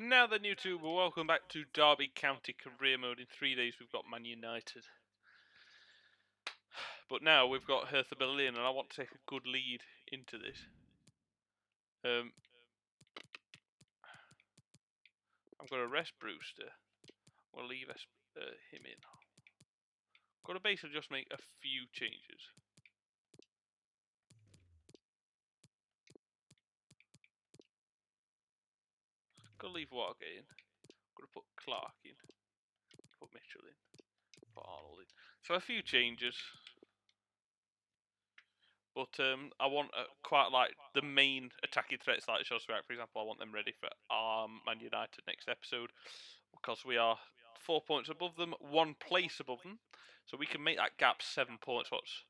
Now then, YouTube, welcome back to Derby County Career Mode. In 3 days, we've got Man United. But now we've got Hertha Berlin, and I want to take a good lead into this. I'm going to rest Brewster. I'm going to leave him in. I'm going to basically just make a few changes. I'm going to leave Watergate in. I'm going to put Clark in. Put Mitchell in. Put Arnold in. So a few changes. But I want quite like the main attacking threats like Shosvac, for example. I want them ready for Man United next episode because we are 4 points above them, 1 place above them, so we can make that gap 7 points. What's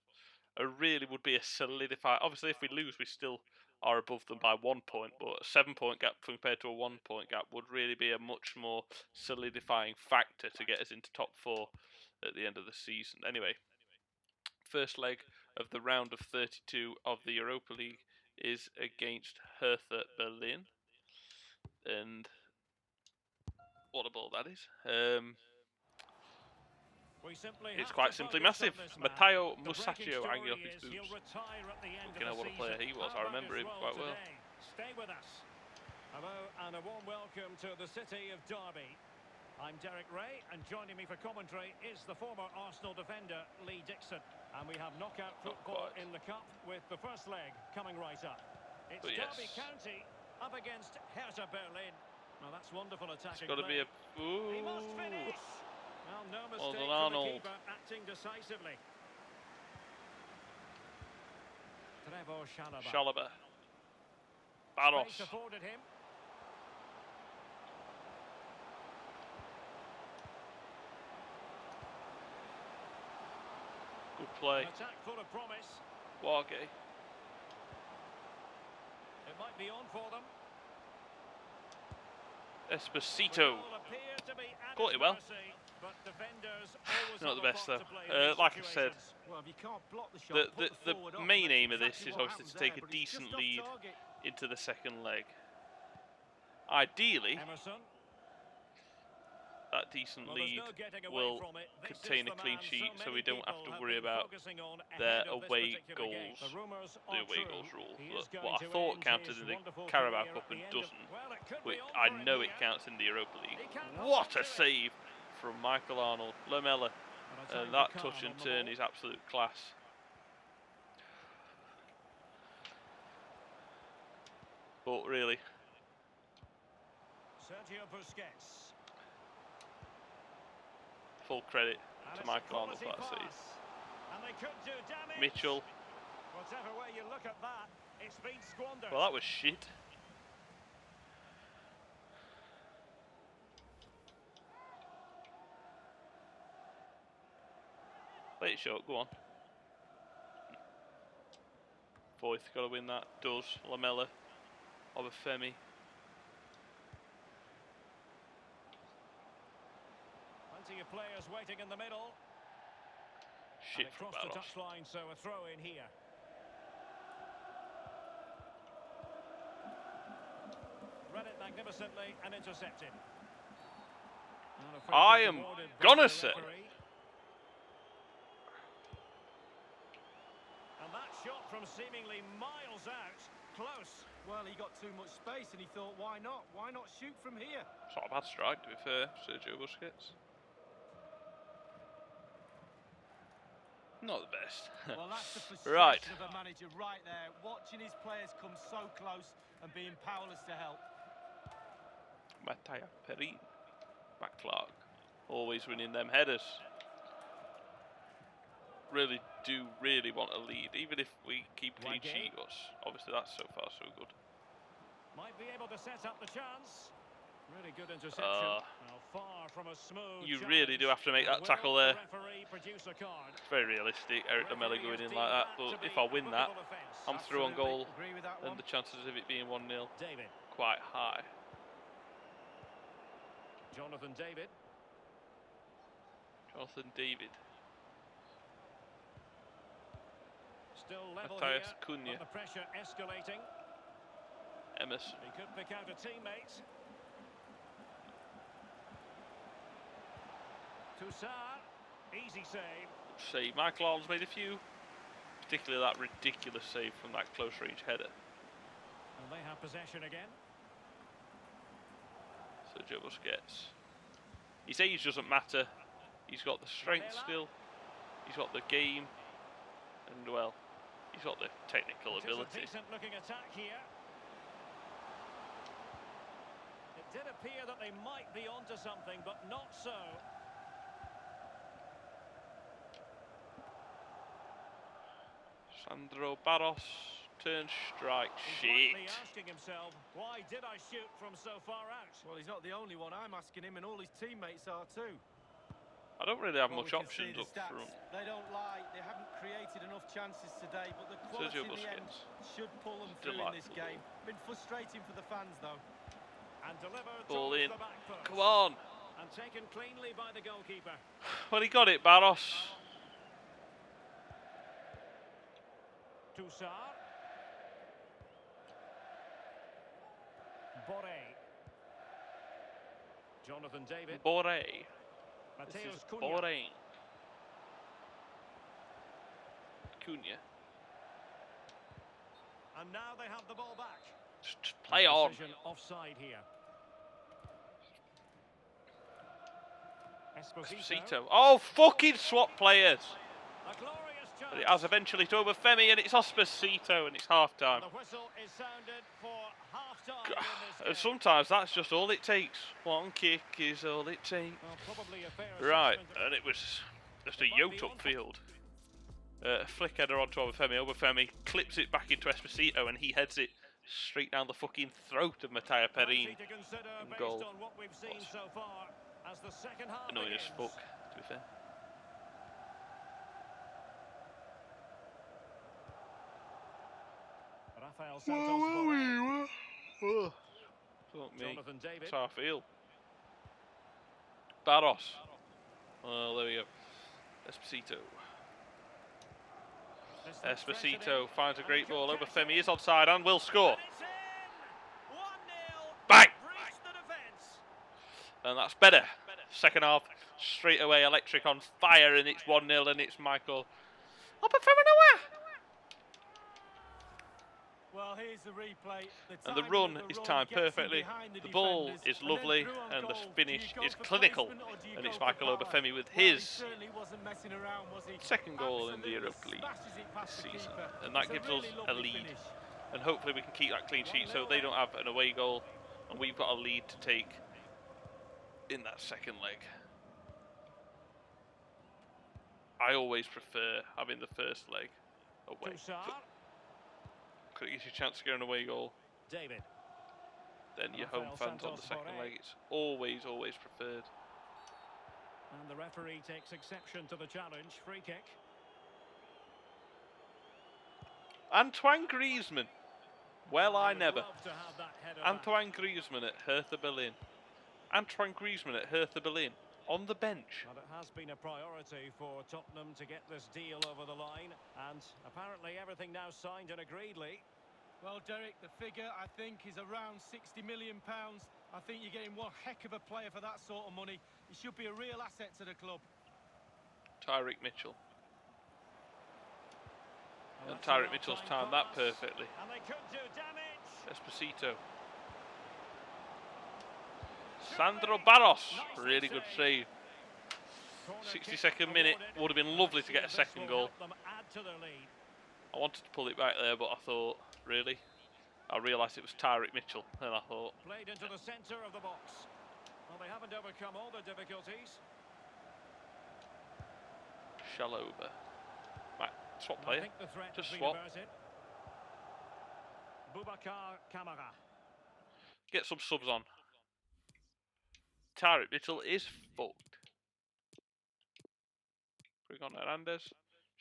really would be a solidify. Obviously, if we lose, we still are above them by 1 point, but a 7 point gap compared to a 1 point gap would really be a much more solidifying factor to get us into top 4 at the end of the season. Anyway. First leg of the round of 32 of the Europa League is against Hertha Berlin, and what a ball that is. It's quite simply massive. Matteo Musacchio hanging up his boots. Looking at what a player he was, I remember him quite well. Stay with us. Hello and a warm welcome to the city of Derby. I'm Derek Ray, and joining me for commentary is the former Arsenal defender, Lee Dixon. And we have knockout football in the Cup with the first leg coming right up. It's Derby County up against Hertha Berlin. Now that's wonderful attacking. It's got to be a... Ooh. He must finish. Well, no mistake well from the keeper, acting decisively. Trevoh Chalobah. Barros. Space afforded him. Good play. An attack full of promise. Wargay. It might be on for them. Esposito. Caught it well. Not the best though. Like I said, the main aim of this is obviously to take a decent lead into the second leg. Ideally, that decent lead will contain a clean sheet, so we don't have to worry about their away goals, the away goals rule. What I thought counted in the Carabao Cup and doesn't, I know it counts in the Europa League. What a save from Michael Arnold, Lamela, and that touch and turn is absolute class. But really, full credit to Michael Arnold for that save. Mitchell. Well, that was shit. Play it short, go on. Foyth got to win that. Does. Lamela. Obafemi. Plenty of players waiting in the middle. Shit from across the touchline, so a throw in here. Read it magnificently and intercepted. I am gonna say. And that shot from seemingly miles out, close. Well, he got too much space and he thought, why not? Why not shoot from here? It's not a bad strike, to be fair, Sergio Busquets. Not the best. Well, that's the frustration right. of a manager right there, watching his players come so close and being powerless to help. Matteo Perrin. Matt Clark. Always winning them headers. Really want a lead, even if we keep clean sheet. Obviously, that's so far so good. Might be able to set up the chance. Really good interception. Well, far from a smooth you really do have to make that tackle there. It's very realistic, Eric Lamela going in like that. But if I win that, I'm through on goal, and the chances of it being 1-0 quite high. Jonathan David. Still level Matthias here, Cunha. but the pressure escalating. Emerson. He could pick out a teammate. Toussaint, easy save. See, Michael Arnold's made a few, particularly that ridiculous save from that close range header. And they have possession again. Sergio Busquets. His age doesn't matter. He's got the strength still. He's got the game. And, well, he's got the technical ability. It is a decent looking attack here. It did appear that they might be onto something, but not so. Sandro Barros turns strike. He's likely Shit. asking himself, why did I shoot from so far out? Well, he's not the only one. I'm asking him, and all his teammates are too. I don't really have Well, much we can see options the up stats. front. They don't lie. They haven't created enough chances today, but the quality Sergio in the end Busquets. should pull them through in this game. Been frustrating for the fans, though. And delivered Ball towards in. the back post. Come on. And taken cleanly by the goalkeeper. Well, he got it, Barros. Toussaint. Boré. Jonathan David. Boré. This Mateus is Cunha. Boré. Cunha. And now they have the ball back. Just play on. Decision offside here. Esposito. Oh, fucking swap players. A glorious chance. But it has eventually to Obafemi, and it's Esposito, and it's half time. The whistle is sounded for half time in this And game. sometimes that's just all it takes. One kick is all it takes. Well, probably a fair Right, assessment. and it was just a It might yoked be up on. field. Flick header onto Obafemi. Obafemi clips it back into Esposito, and he heads it straight down the fucking throat of Mattia Perin. Plenty to consider in based goal. on what we've seen so far as the second half Annoying as begins. fuck, to be fair. Rafael Santos Boré. Fuck me. Jonathan David. That's how I feel. Barros. Oh, there we go. Esposito. Distance Esposito threatening. finds a great And ball. he could Obafemi catch is onside and will score. And it's in! 1-0. Bang! Breached the defence. And that's better. Second half, straight away, electric on fire, and it's 1-0, and it's Michael Obafemi. Well, here's the replay. And the timing run of the is run timed gets him perfectly. behind The ball defenders, is and then lovely, through on and the goal. finish Do you is go for clinical. placement or do you And go it's for Michael power? Obafemi with Well, he his certainly wasn't messing around, was he? second goal in the Absolutely Europa League smashes it past this the season. keeper. And that It's gives really us a lovely lead. finish. And hopefully we can keep that clean sheet so they don't have an away goal, and we've got a lead to take in that second leg. I always prefer having the first leg away. Toussaint. Because it gives you a chance to get an away goal. David. Then your home Rafael fans on the Santos second Boré. leg. It's always preferred. And the referee takes exception to the challenge. Free kick. Antoine Greizzman. Well, I would never. love to have that header back. Antoine Greizzman at Hertha Berlin. Antoine Greizzman at Hertha Berlin. On the bench. But it has been a priority for Tottenham to get this deal over the line, and apparently everything now signed and agreed, Lee. Well, Derek, the figure, I think, is around £60 million. I think you're getting one heck of a player for that sort of money. He should be a real asset to the club. Tyreek Mitchell. Well, And that's a Tyreek Mitchell's well-timed timed that pass, perfectly. And they could do damage. Esposito. Sandro Barros. Really good save. Corner 62nd kick minute. awarded. Would have been lovely to get a This second will goal. help them add to their lead. I wanted to pull it back there, but I thought, really? I realised it was Tyreek Mitchell, and I thought, Played into the centre of the box. Well, they haven't overcome all the difficulties. Shaloba. Right, swap I player. think the threat Just has been swap. averted. Boubacar Kamara. Get some subs on. Tyreek Mitchell is fucked. Bring on Hernandez.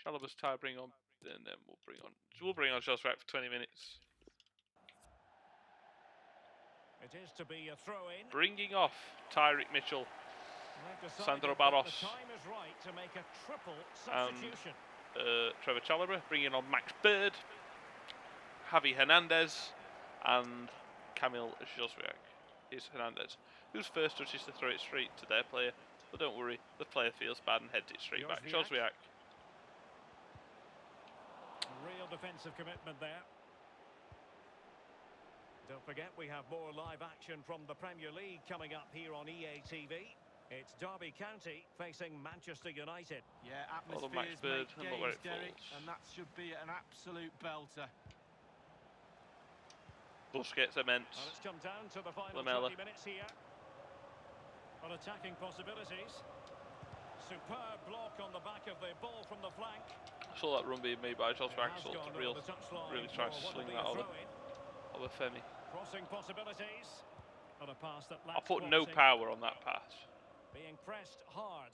Shaloba's tie, bring on, and then we'll bring on Joseph for 20 minutes. It is to be a throw-in. Bringing off Tyreek Mitchell. They've decided Sandro that Barros. The time is right to make a triple And substitution. Trevor Chalobah, bringing on Max Bird, Javi Hernandez, and Kamil Joswiak is Hernandez, whose first touch is to throw it straight to their player. But don't worry, the player feels bad and heads it straight back. Joswiak. Real defensive commitment there. Don't forget, we have more live action from the Premier League coming up here on EA TV. It's Derby County facing Manchester United. Yeah, Although Max atmospheres Bird, make and look where games, it Derek, falls. and that should be an absolute belter. Busquets immense. Well, it's come down to the final Lamela. 20 minutes here. On attacking possibilities. Superb block on the back of the ball from the flank. I saw that run being made by Joswiak. Has So gone really over the touchline trying to for what sling will be that a over throw-in. Femi. Crossing possibilities. On a pass that I lacks put no quality. power on that pass. Being pressed hard.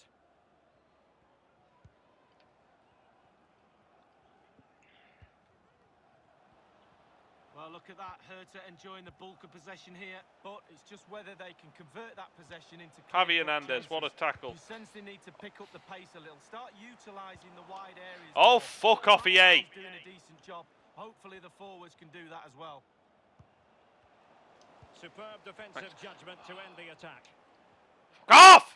Well, look at that. Hertha enjoying the bulk of possession here, but it's just whether they can convert that possession into Javi clear-cut Hernandez, what a chances. tackle. You sense they need to pick up the pace a little, start utilising the wide areas. Oh, more. fuck off, EA. Doing a decent job. Hopefully the forwards can do that as well. Superb defensive judgment to end the attack. Fuck off!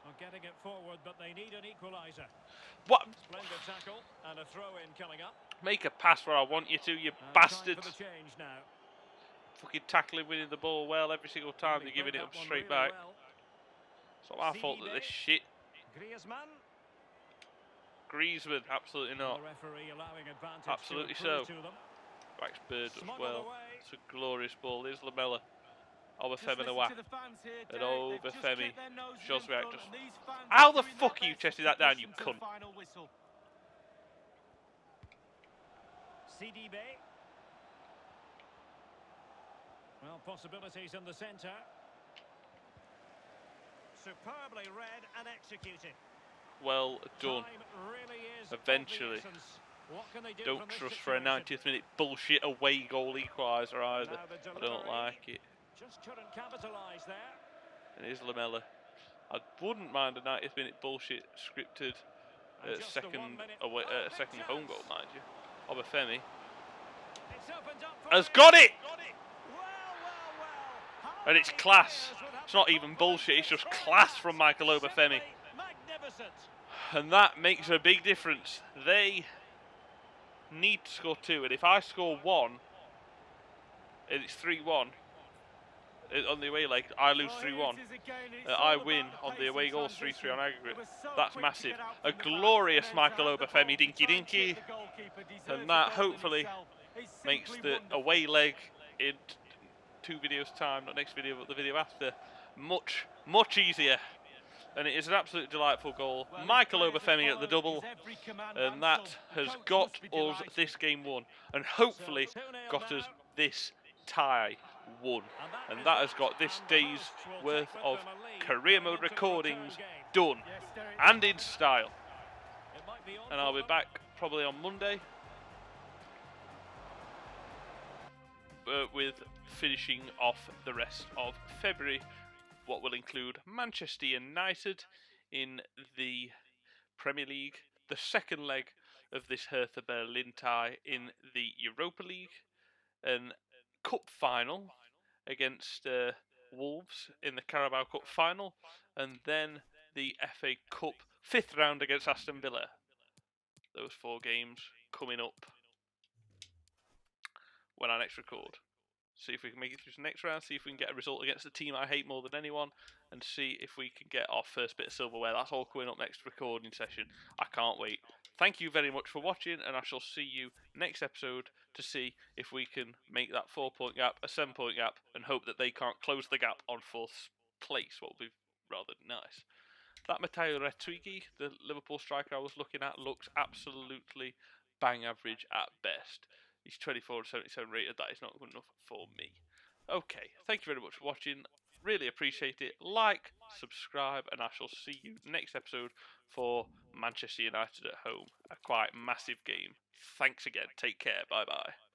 Well, getting it forward, but they need an equaliser. What? Splendid tackle and a throw-in coming up. Make a pass where I want you to, you And bastards. time for the change now. Fucking tackling, winning the ball well every single time. They're giving it up straight back. It's not my fault that this shit. Greizzman. Greizzman, absolutely not. The referee allowing advantage Absolutely to so. accrue to them. Max Bird as Smuggled well. away. It's a glorious ball. There's Lamela. Just Obafemi listen Nawa. to the fans here, And Derek. They've just Obafemi. kept their noses in Joswiak front, just. and these fans How are the doing fuck their are you best chesting to that down, push you them to cunt? the final whistle. CDB. Well, possibilities in the centre. Superbly read and executed. Well done. Time really is Eventually. of the essence. What can they do Don't from this trust for a situation? 90th minute bullshit away goal equaliser either. Now the I don't delivery. like it. Just couldn't capitalise there. And here's Lamela. I wouldn't mind a 90th minute bullshit scripted And just the 1 second minute. away, Oh, big second chance. home goal, mind you. Obafemi It's opened up for has him. got it, Well, well, well. How and it's many class. players would have It's not the even bullshit. It's just confidence to class score from that? Michael Obafemi, Simply magnificent. and that makes a big difference. They need to score 2, and if I score 1, and it's 3-1 on the away leg, I lose 3-1. I win on the away goals 3-3 on aggregate. That's massive. A glorious Michael Obafemi dinky dinky, and that hopefully makes the away leg in 2 videos time, not next video but the video after, much easier. And it is an absolute delightful goal. Michael Obafemi at the double, and that has got us this game won, and hopefully got us this tie won. And that has got this day's worth of career mode recordings done, and in style. And I'll be back probably on Monday with finishing off the rest of February, what will include Manchester United in the Premier League, the second leg of this Hertha Berlin tie in the Europa League, and cup final against Wolves in the Carabao Cup final, and then the FA Cup 5th round against Aston Villa. Those 4 games coming up when I next record. See if we can make it through to the next round, see if we can get a result against the team I hate more than anyone, and see if we can get our first bit of silverware. That's all coming up next recording session. I can't wait. Thank you very much for watching, and I shall see you next episode to see if we can make that 4-point gap a 7-point gap, and hope that they can't close the gap on 4th place, what would be rather nice. That Matteo Retuigi, the Liverpool striker I was looking at, looks absolutely bang average at best. He's 24 and 77 rated. That is not good enough for me. Okay, thank you very much for watching. Really appreciate it. Like, subscribe, and I shall see you next episode for Manchester United at home. A quite massive game. Thanks again. Take care. Bye bye.